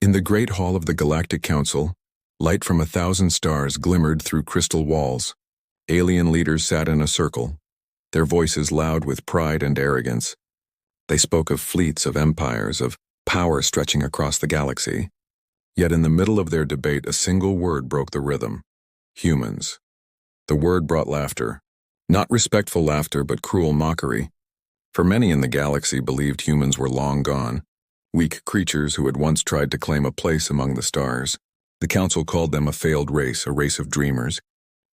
In the great hall of the Galactic Council, light from 1,000 stars glimmered through crystal walls. Alien leaders sat in a circle, their voices loud with pride and arrogance. They spoke of fleets, of empires, of power stretching across the galaxy. Yet in the middle of their debate, a single word broke the rhythm: humans. The word brought laughter. Not respectful laughter, but cruel mockery. For many in the galaxy believed humans were long gone, weak creatures who had once tried to claim a place among the stars. The council called them a failed race, a race of dreamers.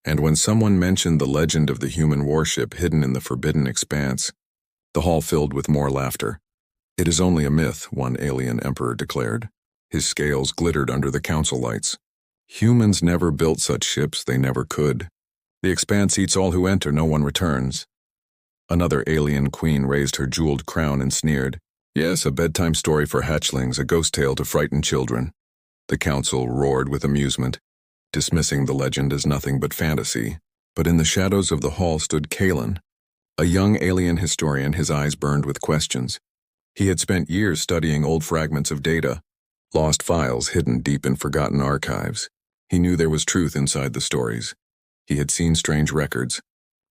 And when someone mentioned the legend of the human warship hidden in the Forbidden Expanse, the hall filled with more laughter. "It is only a myth," one alien emperor declared. His scales glittered under the council lights. "Humans never built such ships, they never could. The Expanse eats all who enter, no one returns." Another alien queen raised her jeweled crown and sneered. "Yes, a bedtime story for hatchlings, a ghost tale to frighten children." The council roared with amusement, dismissing the legend as nothing but fantasy. But in the shadows of the hall stood Kalen, a young alien historian, his eyes burned with questions. He had spent years studying old fragments of data, lost files hidden deep in forgotten archives. He knew there was truth inside the stories. He had seen strange records,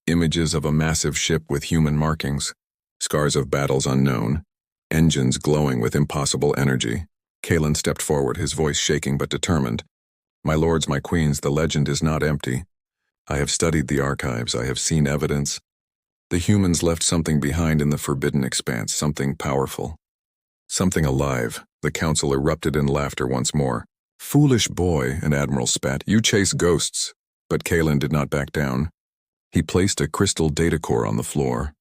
images of a massive ship with human markings, scars of battles unknown, engines glowing with impossible energy. Kalen stepped forward, his voice shaking but determined. "My lords, my queens, the legend is not empty. I have studied the archives, I have seen evidence. The humans left something behind in the Forbidden Expanse, something powerful. Something alive." The council erupted in laughter once more. "Foolish boy," an admiral spat, "you chase ghosts." But Kalen did not back down. He placed a crystal data core on the floor.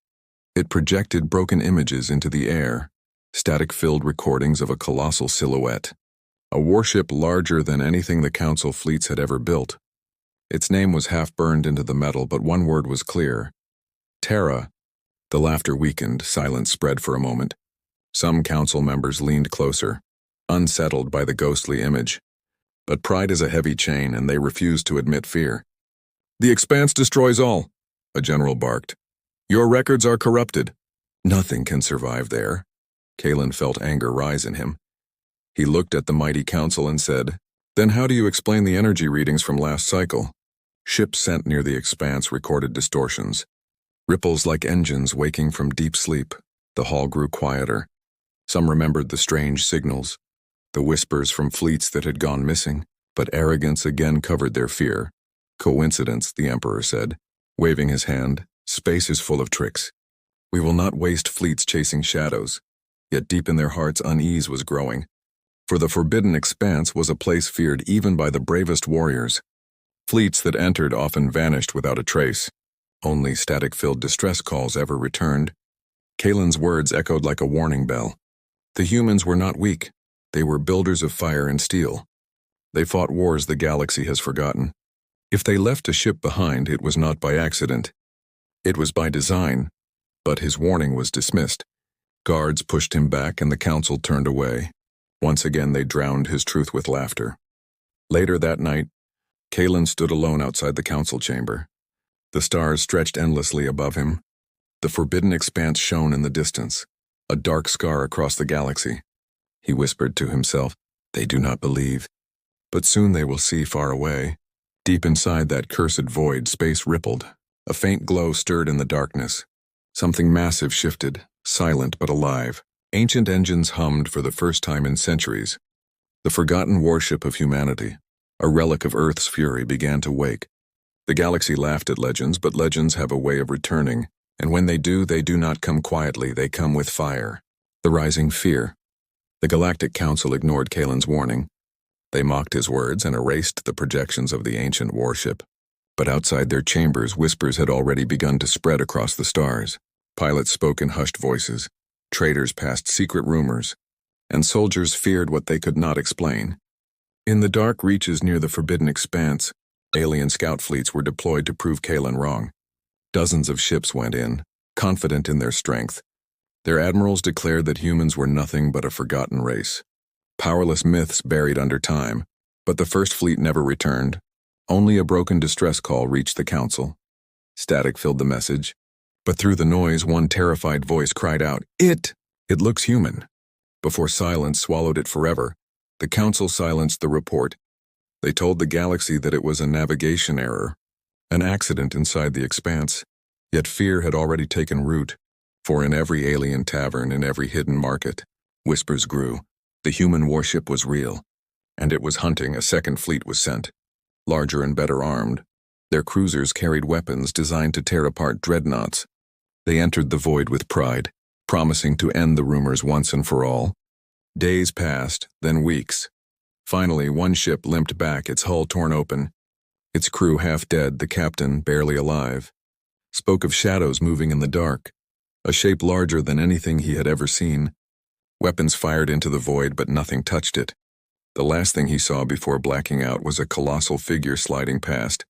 It projected broken images into the air, static-filled recordings of a colossal silhouette. A warship larger than anything the council fleets had ever built. Its name was half burned into the metal, but one word was clear: Terra. The laughter weakened, silence spread for a moment. Some council members leaned closer, unsettled by the ghostly image. But pride is a heavy chain, and they refused to admit fear. "The Expanse destroys all," a general barked. "Your records are corrupted. Nothing can survive there." Kalen felt anger rise in him. He looked at the mighty council and said, "Then how do you explain the energy readings from last cycle?" Ships sent near the Expanse recorded distortions, ripples like engines waking from deep sleep. The hall grew quieter. Some remembered the strange signals, the whispers from fleets that had gone missing, but arrogance again covered their fear. "Coincidence," the Emperor said, waving his hand. "Space is full of tricks. We will not waste fleets chasing shadows." Yet deep in their hearts unease was growing. For the Forbidden Expanse was a place feared even by the bravest warriors. Fleets that entered often vanished without a trace. Only static-filled distress calls ever returned. Kalen's words echoed like a warning bell. The humans were not weak. They were builders of fire and steel. They fought wars the galaxy has forgotten. If they left a ship behind, it was not by accident. It was by design. But his warning was dismissed. Guards pushed him back and the council turned away. Once again they drowned his truth with laughter. Later that night, Kalen stood alone outside the council chamber. The stars stretched endlessly above him. The Forbidden Expanse shone in the distance, a dark scar across the galaxy. He whispered to himself, "They do not believe. But soon they will see far away." Deep inside that cursed void, space rippled. A faint glow stirred in the darkness. Something massive shifted, silent but alive. Ancient engines hummed for the first time in centuries. The forgotten warship of humanity, a relic of Earth's fury, began to wake. The galaxy laughed at legends, but legends have a way of returning, and when they do not come quietly, they come with fire. The rising fear. The Galactic Council ignored Kalen's warning. They mocked his words and erased the projections of the ancient warship. But outside their chambers, whispers had already begun to spread across the stars. Pilots spoke in hushed voices. Traders passed secret rumors, and soldiers feared what they could not explain. In the dark reaches near the Forbidden Expanse, alien scout fleets were deployed to prove Kalen wrong. Dozens of ships went in, confident in their strength. Their admirals declared that humans were nothing but a forgotten race. Powerless myths buried under time, but the first fleet never returned. Only a broken distress call reached the council. Static filled the message. But through the noise, one terrified voice cried out, It looks human." Before silence swallowed it forever, The Council silenced the report. They told the galaxy that it was a navigation error, an accident inside the expanse. Yet fear had already taken root, for in every alien tavern, in every hidden market, whispers grew. The human warship was real, and it was hunting. A second fleet was sent, larger and better armed. Their cruisers carried weapons designed to tear apart dreadnoughts. They entered the void with pride, promising to end the rumors once and for all. Days passed, then weeks. Finally, one ship limped back, its hull torn open, its crew half dead, the captain barely alive. Spoke of shadows moving in the dark, a shape larger than anything he had ever seen. Weapons fired into the void, but nothing touched it. The last thing he saw before blacking out was a colossal figure sliding past,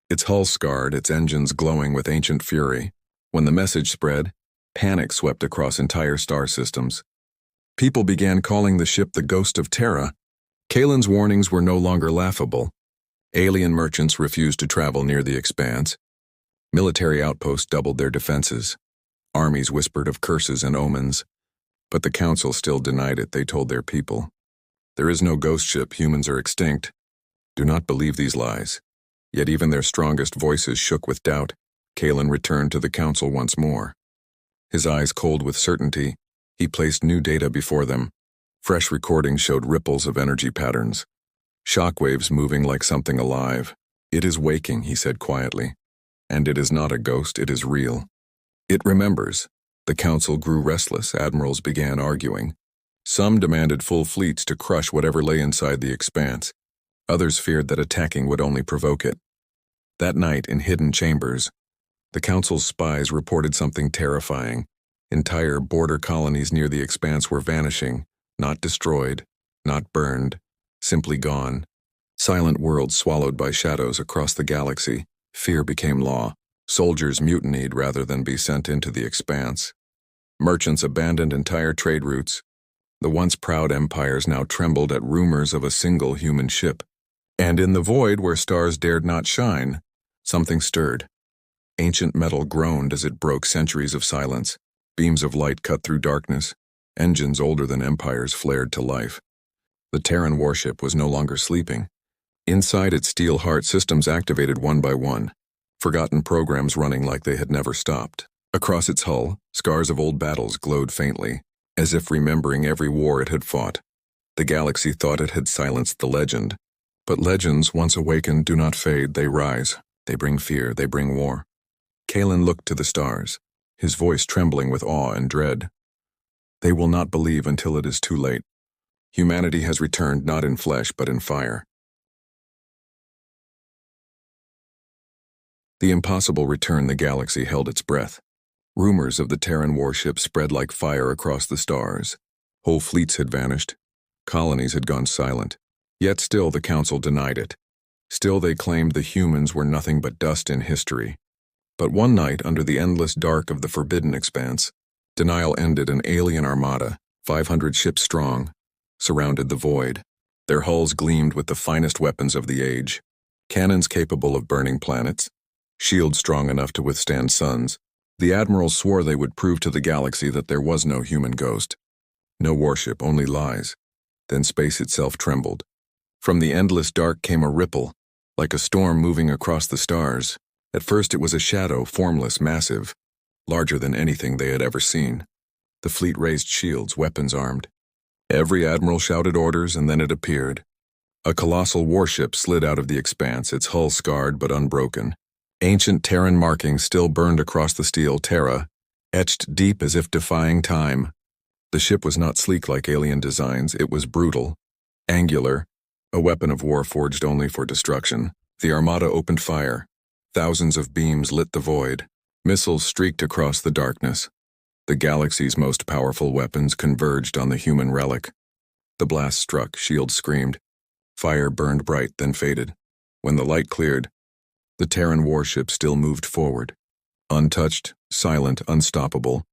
its hull scarred, its engines glowing with ancient fury. When the message spread, panic swept across entire star systems. People began calling the ship the Ghost of Terra. Kalen's warnings were no longer laughable. Alien merchants refused to travel near the expanse. Military outposts doubled their defenses. Armies whispered of curses and omens. But the Council still denied it. They told their people, "There is no ghost ship, humans are extinct. Do not believe these lies." Yet even their strongest voices shook with doubt. Kalen returned to the Council once more. His eyes cold with certainty, he placed new data before them. Fresh recordings showed ripples of energy patterns, shockwaves moving like something alive. "It is waking," he said quietly. "And it is not a ghost, it is real. It remembers." The Council grew restless. Admirals began arguing. Some demanded full fleets to crush whatever lay inside the expanse. Others feared that attacking would only provoke it. That night, in hidden chambers, the Council's spies reported something terrifying. Entire border colonies near the expanse were vanishing, not destroyed, not burned, simply gone. Silent worlds swallowed by shadows across the galaxy. Fear became law. Soldiers mutinied rather than be sent into the expanse. Merchants abandoned entire trade routes. The once proud empires now trembled at rumors of a single human ship. And in the void where stars dared not shine, something stirred. Ancient metal groaned as it broke centuries of silence. Beams of light cut through darkness. Engines older than empires flared to life. The Terran warship was no longer sleeping. Inside its steel heart, systems activated one by one, forgotten programs running like they had never stopped. Across its hull, scars of old battles glowed faintly, as if remembering every war it had fought. The galaxy thought it had silenced the legend. But legends, once awakened, do not fade, they rise. They bring fear, they bring war. Kalen looked to the stars, his voice trembling with awe and dread. They will not believe until it is too late. Humanity has returned not in flesh but in fire. The impossible return. The galaxy held its breath. Rumors of the Terran warship spread like fire across the stars. Whole fleets had vanished. Colonies had gone silent. Yet still the Council denied it. Still they claimed the humans were nothing but dust in history. But one night, under the endless dark of the Forbidden Expanse, denial ended. An alien armada, 500 ships strong, surrounded the void. Their hulls gleamed with the finest weapons of the age. Cannons capable of burning planets, shields strong enough to withstand suns. The admirals swore they would prove to the galaxy that there was no human ghost. No warship, only lies. Then space itself trembled. From the endless dark came a ripple, like a storm moving across the stars. At first it was a shadow, formless, massive, larger than anything they had ever seen. The fleet raised shields, weapons armed. Every admiral shouted orders, and then it appeared. A colossal warship slid out of the expanse, its hull scarred but unbroken. Ancient Terran markings still burned across the steel. Terra, etched deep as if defying time. The ship was not sleek like alien designs, it was brutal, angular, a weapon of war forged only for destruction. The armada opened fire. Thousands of beams lit the void. Missiles streaked across the darkness. The galaxy's most powerful weapons converged on the human relic. The blast struck, shields screamed. Fire burned bright, then faded. When the light cleared, the Terran warship still moved forward. Untouched, silent, unstoppable.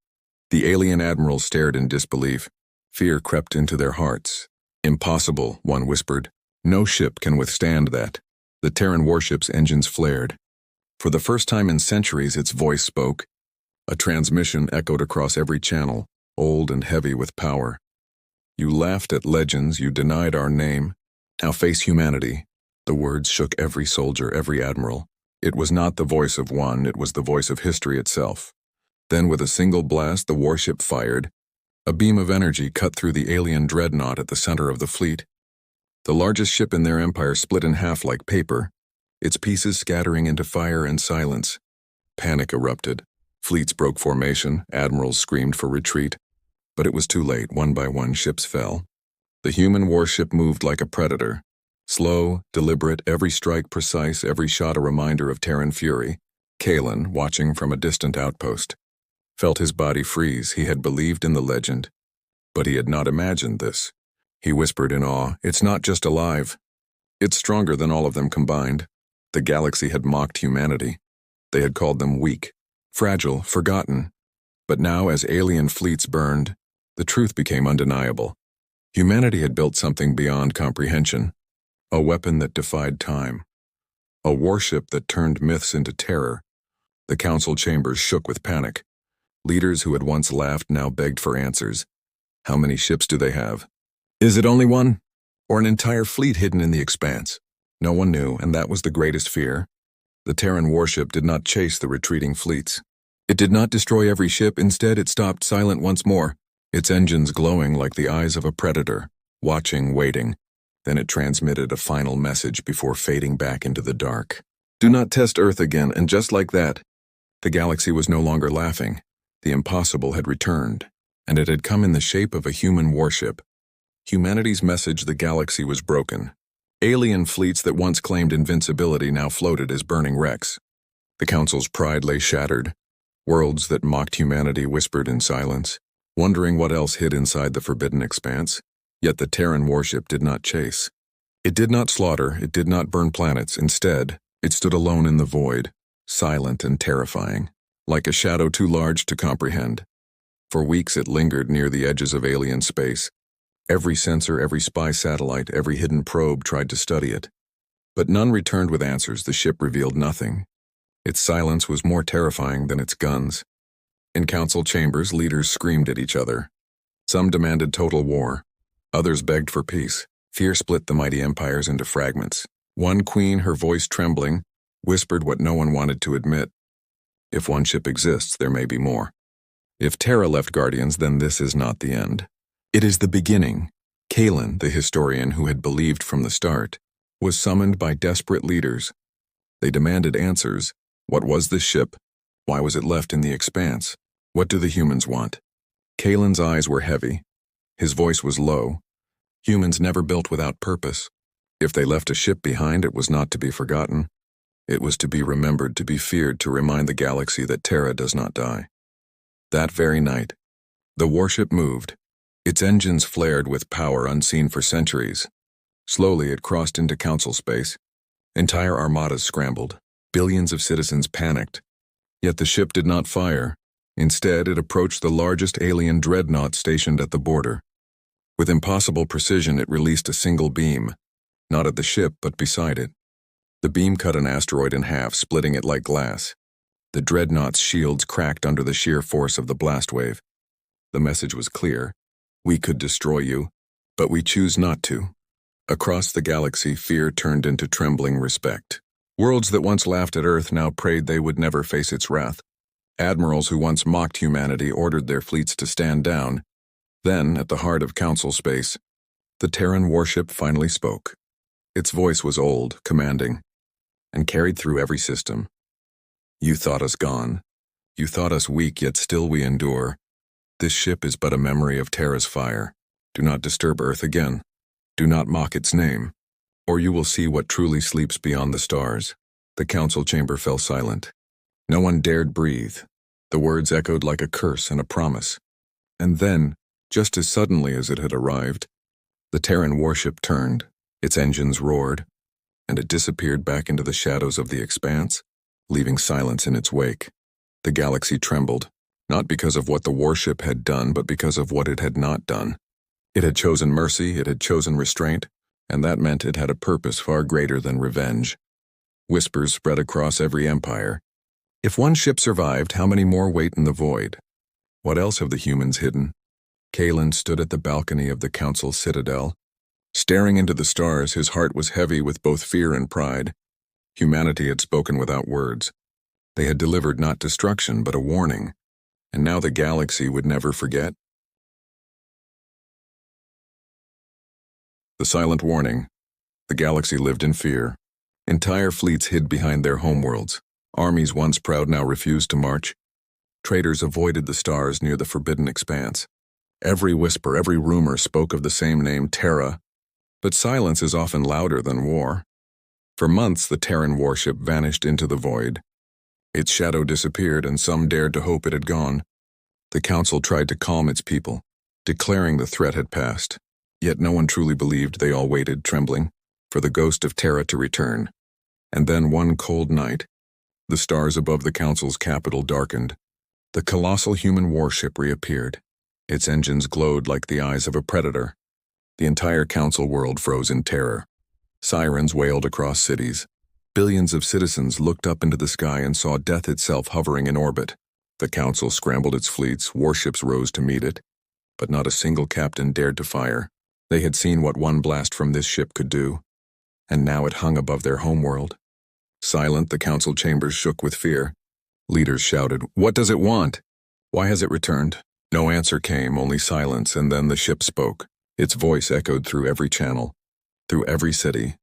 The alien admirals stared in disbelief. Fear crept into their hearts. "Impossible," one whispered. "No ship can withstand that." The Terran warship's engines flared. For the first time in centuries, its voice spoke. A transmission echoed across every channel, old and heavy with power. You laughed at legends, you denied our name. Now face humanity. The words shook every soldier, every admiral. It was not the voice of one, it was the voice of history itself. Then with a single blast, the warship fired. A beam of energy cut through the alien dreadnought at the center of the fleet. The largest ship in their empire split in half like paper, its pieces scattering into fire and silence. Panic erupted. Fleets broke formation, admirals screamed for retreat. But it was too late. One by one, ships fell. The human warship moved like a predator. Slow, deliberate, every strike precise, every shot a reminder of Terran fury. Kalen, watching from a distant outpost, felt his body freeze. He had believed in the legend, but he had not imagined this. He whispered in awe, "It's not just alive. It's stronger than all of them combined." The galaxy had mocked humanity. They had called them weak, fragile, forgotten. But now, as alien fleets burned, the truth became undeniable. Humanity had built something beyond comprehension. A weapon that defied time. A warship that turned myths into terror. The council chambers shook with panic. Leaders who had once laughed now begged for answers. How many ships do they have? Is it only one? Or an entire fleet hidden in the expanse? No one knew, and that was the greatest fear. The Terran warship did not chase the retreating fleets. It did not destroy every ship, instead it stopped silent once more, its engines glowing like the eyes of a predator, watching, waiting. Then it transmitted a final message before fading back into the dark. Do not test Earth again, and just like that, the galaxy was no longer laughing. The impossible had returned, and it had come in the shape of a human warship. Humanity's message: the galaxy was broken. Alien fleets that once claimed invincibility now floated as burning wrecks. The Council's pride lay shattered. Worlds that mocked humanity whispered in silence, wondering what else hid inside the Forbidden Expanse. Yet the Terran warship did not chase. It did not slaughter, it did not burn planets. Instead, it stood alone in the void, silent and terrifying, like a shadow too large to comprehend. For weeks it lingered near the edges of alien space. Every sensor, every spy satellite, every hidden probe tried to study it. But none returned with answers. The ship revealed nothing. Its silence was more terrifying than its guns. In council chambers, leaders screamed at each other. Some demanded total war. Others begged for peace. Fear split the mighty empires into fragments. One queen, her voice trembling, whispered what no one wanted to admit. If one ship exists, there may be more. If Terra left guardians, then this is not the end. It is the beginning. Kalen, the historian who had believed from the start, was summoned by desperate leaders. They demanded answers. What was this ship? Why was it left in the expanse? What do the humans want? Kalen's eyes were heavy. His voice was low. Humans never built without purpose. If they left a ship behind, it was not to be forgotten. It was to be remembered, to be feared, to remind the galaxy that Terra does not die. That very night, the warship moved. Its engines flared with power unseen for centuries. Slowly it crossed into council space. Entire armadas scrambled. Billions of citizens panicked. Yet the ship did not fire. Instead, it approached the largest alien dreadnought stationed at the border. With impossible precision, it released a single beam, not at the ship, but beside it. The beam cut an asteroid in half, splitting it like glass. The dreadnought's shields cracked under the sheer force of the blast wave. The message was clear. We could destroy you, but we choose not to. Across the galaxy, fear turned into trembling respect. Worlds that once laughed at Earth now prayed they would never face its wrath. Admirals who once mocked humanity ordered their fleets to stand down. Then, at the heart of council space, the Terran warship finally spoke. Its voice was old, commanding, and carried through every system. You thought us gone. You thought us weak, yet still we endure. This ship is but a memory of Terra's fire. Do not disturb Earth again. Do not mock its name, or you will see what truly sleeps beyond the stars. The council chamber fell silent. No one dared breathe. The words echoed like a curse and a promise. And then, just as suddenly as it had arrived, the Terran warship turned, its engines roared, and it disappeared back into the shadows of the expanse, leaving silence in its wake. The galaxy trembled, not because of what the warship had done, but because of what it had not done. It had chosen mercy, it had chosen restraint, and that meant it had a purpose far greater than revenge. Whispers spread across every empire. If one ship survived, how many more wait in the void? What else have the humans hidden? Kalen stood at the balcony of the Council citadel. Staring into the stars, his heart was heavy with both fear and pride. Humanity had spoken without words. They had delivered not destruction, but a warning. And now the galaxy would never forget. The silent warning. The galaxy lived in fear. Entire fleets hid behind their homeworlds. Armies once proud now refused to march. Traitors avoided the stars near the Forbidden Expanse. Every whisper, every rumor spoke of the same name, Terra. But silence is often louder than war. For months, the Terran warship vanished into the void. Its shadow disappeared, and some dared to hope it had gone. The Council tried to calm its people, declaring the threat had passed. Yet no one truly believed. They all waited, trembling, for the ghost of Terra to return. And then one cold night, the stars above the Council's capital darkened. The colossal human warship reappeared. Its engines glowed like the eyes of a predator. The entire Council world froze in terror. Sirens wailed across cities. Billions of citizens looked up into the sky and saw death itself hovering in orbit. The Council scrambled its fleets, warships rose to meet it. But not a single captain dared to fire. They had seen what one blast from this ship could do. And now it hung above their homeworld. Silent, the Council chambers shook with fear. Leaders shouted, "What does it want? Why has it returned?" No answer came, only silence, and then the ship spoke. Its voice echoed through every channel, through every city,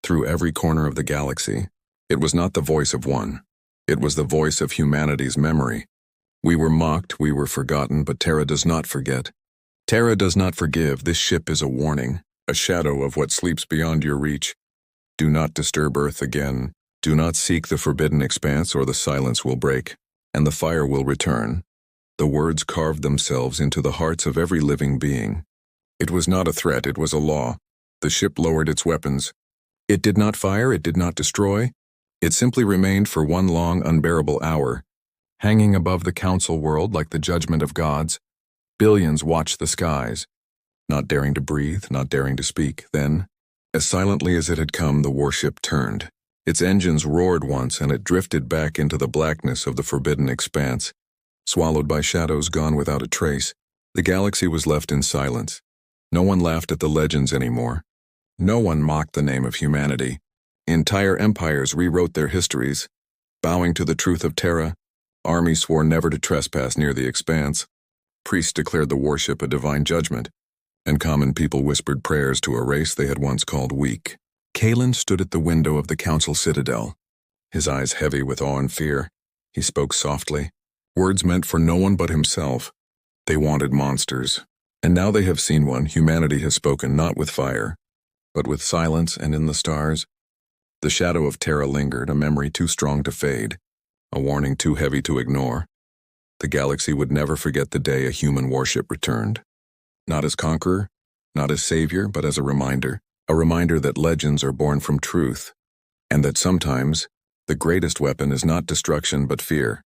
through every corner of the galaxy. It was not the voice of one. It was the voice of humanity's memory. We were mocked, we were forgotten, but Terra does not forget. Terra does not forgive. This ship is a warning, a shadow of what sleeps beyond your reach. Do not disturb Earth again. Do not seek the Forbidden Expanse, or the silence will break, and the fire will return. The words carved themselves into the hearts of every living being. It was not a threat, it was a law. The ship lowered its weapons. It did not fire, it did not destroy. It simply remained for one long, unbearable hour, hanging above the Council world like the judgment of gods. Billions watched the skies, not daring to breathe, not daring to speak. Then, as silently as it had come, the warship turned. Its engines roared once, and it drifted back into the blackness of the Forbidden Expanse. Swallowed by shadows, gone without a trace, the galaxy was left in silence. No one laughed at the legends anymore. No one mocked the name of humanity. Entire empires rewrote their histories. Bowing to the truth of Terra, armies swore never to trespass near the Expanse. Priests declared the warship a divine judgment, and common people whispered prayers to a race they had once called weak. Kalen stood at the window of the Council citadel, his eyes heavy with awe and fear. He spoke softly, words meant for no one but himself. They wanted monsters, and now they have seen one. Humanity has spoken not with fire, but with silence, and in the stars. The shadow of Terra lingered, a memory too strong to fade, a warning too heavy to ignore. The galaxy would never forget the day a human warship returned. Not as conqueror, not as savior, but as a reminder that legends are born from truth, and that sometimes the greatest weapon is not destruction but fear.